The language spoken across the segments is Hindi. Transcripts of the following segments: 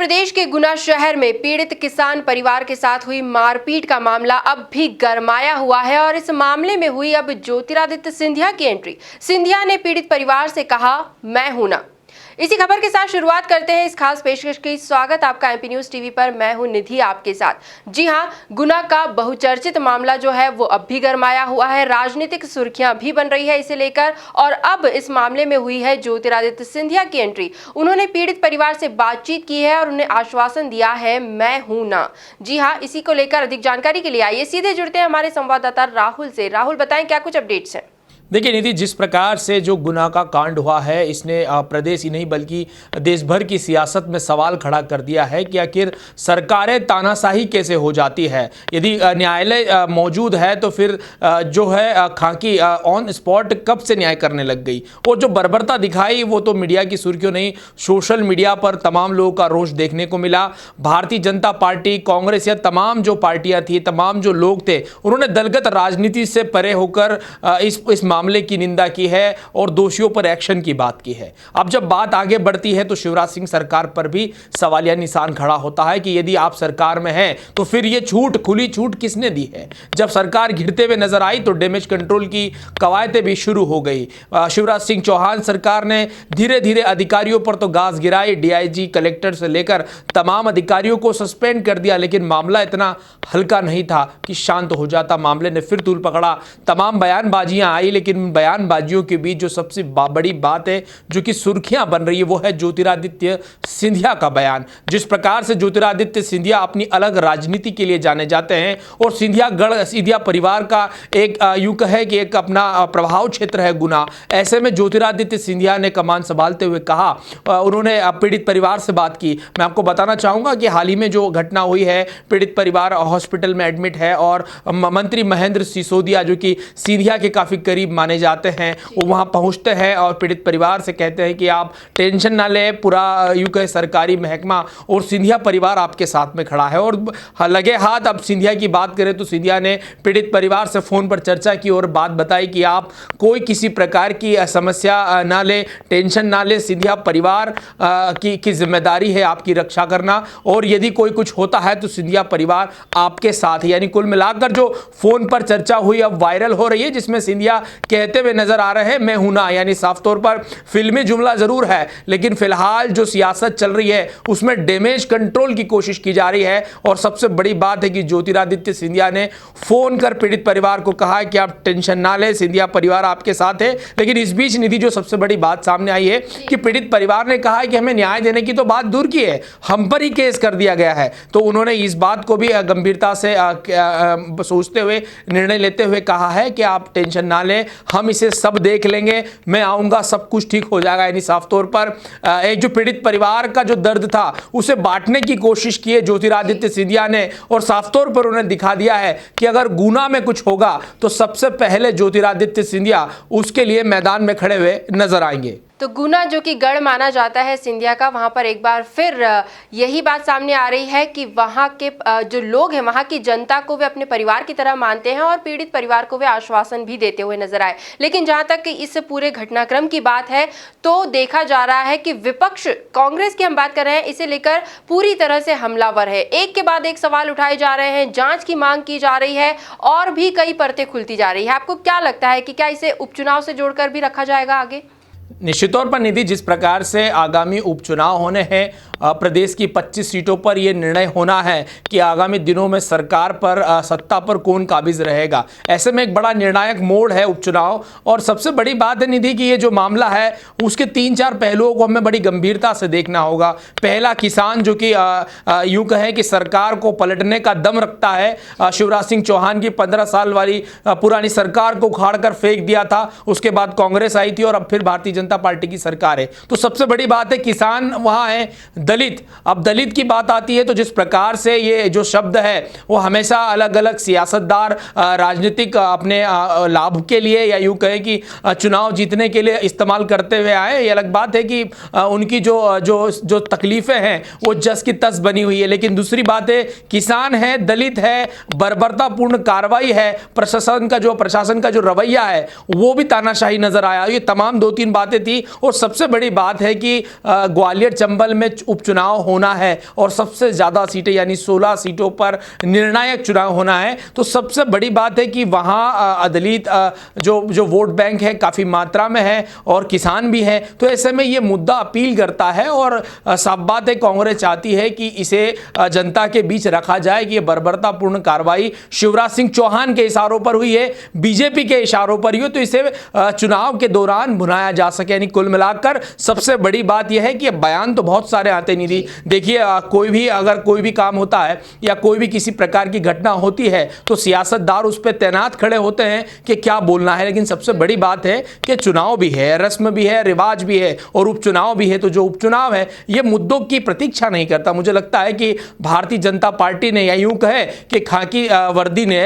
प्रदेश के गुना शहर में पीड़ित किसान परिवार के साथ हुई मारपीट का मामला अब भी गरमाया हुआ है और इस मामले में हुई अब ज्योतिरादित्य सिंधिया की एंट्री। सिंधिया ने पीड़ित परिवार से कहा, मैं हूं ना। इसी खबर के साथ शुरुआत करते हैं इस खास पेशकश की। स्वागत आपका एमपी न्यूज टीवी पर, मैं हूं निधि आपके साथ। जी हां, गुना का बहुचर्चित मामला जो है वो अब भी गरमाया हुआ है, राजनीतिक सुर्खियां भी बन रही है इसे लेकर। और अब इस मामले में हुई है ज्योतिरादित्य सिंधिया की एंट्री। उन्होंने पीड़ित परिवार से बातचीत की है और उन्हें आश्वासन दिया है, मैं हूं ना। जी हाँ, इसी को लेकर अधिक जानकारी के लिए आइए सीधे जुड़ते हैं हमारे संवाददाता राहुल से। राहुल, बताएं क्या कुछ अपडेट्स हैं। देखिए निधि, जिस प्रकार से जो गुना का कांड हुआ है, इसने प्रदेश ही नहीं बल्कि देश भर की सियासत में सवाल खड़ा कर दिया है कि आखिर सरकारें तानाशाही कैसे हो जाती है। यदि न्यायालय मौजूद है तो फिर जो है खाकी ऑन स्पॉट कब से न्याय करने लग गई। और जो बर्बरता दिखाई वो तो मीडिया की सुर्खियों नहीं, सोशल मीडिया पर तमाम लोगों का रोष देखने को मिला। भारतीय जनता पार्टी, कांग्रेस या तमाम जो पार्टियां थी, तमाम जो लोग थे, उन्होंने दलगत राजनीति से परे होकर इस मामले की निंदा की है और दोषियों पर एक्शन की बात की है। अब जब बात आगे बढ़ती है तो शिवराज सिंह सरकार पर भी सवालिया निशान खड़ा होता है कि यदि आप सरकार में हैं तो फिर ये छूट, खुली छूट किसने दी है। जब सरकार घिरते हुए नजर आई तो डैमेज कंट्रोल की कवायदें भी शुरू हो गई। शिवराज सिंह चौहान सरकार ने धीरे धीरे अधिकारियों पर तो गाज गिराई, डीआईजी, कलेक्टर से लेकर तमाम अधिकारियों को सस्पेंड कर दिया, लेकिन मामला इतना हल्का नहीं था कि शांत हो जाता। मामले ने फिर तूल पकड़ा, तमाम बयानबाजियां आई, लेकिन बयानबाजियों के बीच जो सबसे बड़ी बात है जो कि सुर्खियां बन रही है वो है ज्योतिरादित्य सिंधिया का बयान। जिस प्रकार से ज्योतिरादित्य सिंधिया अपनी अलग राजनीति के लिए जाने जाते हैं और सिंधिया परिवार का एक यूं कहे कि एक अपना प्रभाव क्षेत्र है गुना। ऐसे में ज्योतिरादित्य सिंधिया ने कमान संभालते हुए कहा, उन्होंने पीड़ित परिवार से बात की। मैं आपको बताना चाहूंगा कि हाल ही में जो घटना हुई है, पीड़ित परिवार हॉस्पिटल में एडमिट है और मंत्री महेंद्र सिसोदिया जो कि सिंधिया के काफी करीब माने जाते हैं, वो वहां पहुंचते हैं और पीड़ित परिवार से कहते हैं कि आप टेंशन ना ले, पूरा यूं कहे सरकारी महकमा और सिंधिया परिवार आपके साथ में खड़ा है। और लगे हाथ। अब सिंधिया की बात करें तो सिंधिया ने पीड़ित परिवार से फोन पर चर्चा की और बात बताई कि आप कोई किसी प्रकार की समस्या ना ले, टेंशन ना ले, सिंधिया परिवार की जिम्मेदारी है आपकी रक्षा करना और यदि कोई कुछ होता है तो सिंधिया परिवार आपके साथ। यानी कुल मिलाकर जो फोन पर चर्चा हुई अब वायरल हो रही है, जिसमें सिंधिया कहते हुए नजर आ रहे हैं, मैं हूं ना। यानी साफ तौर पर फिल्मी जुमला जरूर है, लेकिन फिलहाल जो सियासत चल रही है उसमें डैमेज कंट्रोल की कोशिश की जा रही है। और सबसे बड़ी बात है कि ज्योतिरादित्य सिंधिया ने फोन कर पीड़ित परिवार को कहा कि आप टेंशन ना ले, सिंधिया परिवार आपके साथ है। लेकिन इस बीच निधि, जो सबसे बड़ी बात सामने आई है कि पीड़ित परिवार ने कहा है कि हमें न्याय देने की तो बात दूर की है, हम पर ही केस कर दिया गया है। तो उन्होंने इस बात को भी गंभीरता से सोचते हुए, निर्णय लेते हुए कहा है कि आप टेंशन ना लें, हम इसे सब देख लेंगे, मैं आऊंगा, सब कुछ ठीक हो जाएगा। यानी साफ तौर पर एक जो पीड़ित परिवार का जो दर्द था उसे बांटने की कोशिश की है ज्योतिरादित्य सिंधिया ने और साफ तौर पर उन्हें दिखा दिया है कि अगर गुना में कुछ होगा तो सबसे पहले ज्योतिरादित्य सिंधिया उसके लिए मैदान में खड़े हुए नजर आएंगे। तो गुना जो कि गढ़ माना जाता है सिंधिया का, वहां पर एक बार फिर यही बात सामने आ रही है कि वहां के जो लोग हैं, वहां की जनता को वे अपने परिवार की तरह मानते हैं और पीड़ित परिवार को वे आश्वासन भी देते हुए नजर आए। लेकिन जहां तक कि इस पूरे घटनाक्रम की बात है तो देखा जा रहा है कि विपक्ष, कांग्रेस की हम बात कर रहे हैं, इसे लेकर पूरी तरह से हमलावर है। एक के बाद एक सवाल उठाए जा रहे हैं, जांच की मांग की जा रही है और भी कई परतें खुलती जा रही है। आपको क्या लगता है कि क्या इसे उपचुनाव से जोड़कर भी रखा जाएगा आगे? निश्चित तौर पर निधि, जिस प्रकार से आगामी उपचुनाव होने हैं, प्रदेश की 25 सीटों पर यह निर्णय होना है कि आगामी दिनों में सरकार पर, सत्ता पर कौन काबिज रहेगा। ऐसे में एक बड़ा निर्णायक मोड़ है उपचुनाव। और सबसे बड़ी बात है निधि कि ये जो मामला है उसके 3-4 पहलुओं को हमें बड़ी गंभीरता से देखना होगा। पहला, किसान जो कि यूं कहें कि सरकार को पलटने का दम रखता है। शिवराज सिंह चौहान की 15 साल वाली पुरानी सरकार को उखाड़ कर फेंक दिया था, उसके बाद कांग्रेस आई थी और अब फिर भारतीय जनता पार्टी की सरकार है। तो सबसे बड़ी बात है किसान वहां है, दलित। अब दलित की बात आती है तो जिस प्रकार से ये जो शब्द है वो हमेशा अलग अलग सियासतदार राजनीतिक अपने लाभ के लिए या यूं कहें कि चुनाव जीतने के लिए इस्तेमाल करते हुए आए। ये अलग बात है कि उनकी जो जो जो तकलीफें हैं वो जस की तस बनी हुई है। लेकिन दूसरी बात है, किसान है, दलित है, बर्बरतापूर्ण कार्रवाई है, प्रशासन का जो रवैया है वो भी तानाशाही नजर आया। ये तमाम 2-3 बातें बातें थी। और सबसे बड़ी बात है कि ग्वालियर चंबल में उपचुनाव होना है और सबसे ज़्यादा सीटें यानी 16 सीटों पर निर्णायक चुनाव होना है। तो सबसे बड़ी बात है कि वहाँ अदलित जो वोट बैंक है काफ़ी मात्रा में है और किसान भी है। तो ऐसे में ये मुद्दा अपील करता है और साफ बात है कांग्रेस चाहती है कि इसे जनता के बीच रखा जाए कि ये बर्बरतापूर्ण कार्रवाई शिवराज सिंह चौहान के इशारों पर हुई है, बीजेपी के इशारों पर ही हो, तो इसे चुनाव के दौरान भुनाया जा सके। यानी कुल मिलाकर सबसे बड़ी बात यह है कि बयान तो बहुत सारे आते नहीं थी। देखिए अगर कोई भी काम होता है या कोई भी किसी प्रकार की घटना होती है तो सियासतदार उस पर तैनात खड़े होते हैं कि क्या बोलना है। लेकिन सबसे बड़ी बात है कि चुनाव भी है, रस्म भी है, रिवाज भी है और उपचुनाव भी है। तो जो उपचुनाव है ये मुद्दों की प्रतीक्षा नहीं करता। मुझे लगता है कि भारतीय जनता पार्टी ने या यूं कहे कि खाकी वर्दी ने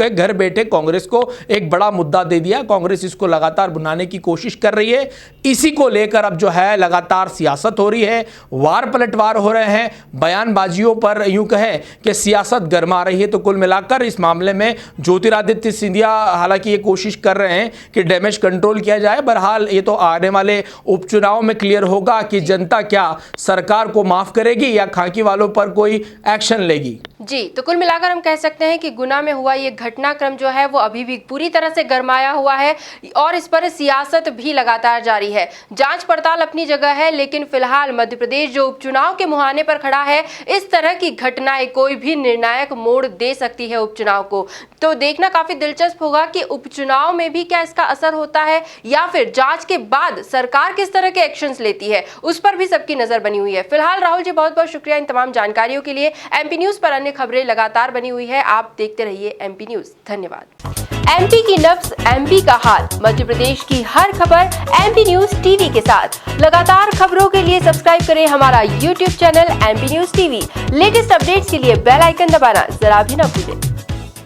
घर बैठे कांग्रेस को एक बड़ा मुद्दा दे दिया। कांग्रेस इसको लगातार भुनाने की कोशिश कर रही है। इसी को लेकर अब जो है लगातार सियासत हो रही है, वार पलटवार हो रहे हैं, बयानबाजियों पर यूं कहे कि सियासत गरमा रही है। तो कुल मिलाकर इस मामले में ज्योतिरादित्य सिंधिया हालांकि ये कोशिश कर रहे हैं कि डैमेज कंट्रोल किया जाए। बहरहाल ये तो आने वाले उपचुनाव में क्लियर होगा कि जनता क्या सरकार को माफ करेगी या खाकी वालों पर कोई एक्शन लेगी। जी, तो कुल मिलाकर हम कह सकते हैं कि गुना में हुआ ये घटनाक्रम जो है वो अभी भी पूरी तरह से गरमाया हुआ है और इस पर सियासत भी लगातार जारी है। जांच पड़ताल अपनी जगह है, लेकिन फिलहाल मध्य प्रदेश जो उपचुनाव के मुहाने पर खड़ा है, इस तरह की घटनाएं कोई भी निर्णायक मोड़ दे सकती है उपचुनाव को। तो देखना काफी दिलचस्प होगा कि उपचुनाव में भी क्या इसका असर होता है या फिर जांच के बाद सरकार किस तरह के एक्शंस लेती है, उस पर भी सबकी नजर बनी हुई है। फिलहाल राहुल जी बहुत बहुत शुक्रिया इन तमाम जानकारियों के लिए। एमपी न्यूज पर अन्य खबरें लगातार बनी हुई है, आप देखते रहिए एमपी न्यूज। धन्यवाद। एमपी की नब्ज, एमपी का हाल, मध्य प्रदेश की हर खबर एमपी न्यूज टीवी के साथ। लगातार खबरों के लिए सब्सक्राइब करें हमारा YouTube channel MP news TV. Latest updates के लिए बेल आइकन दबाना जरा भी न भूलें।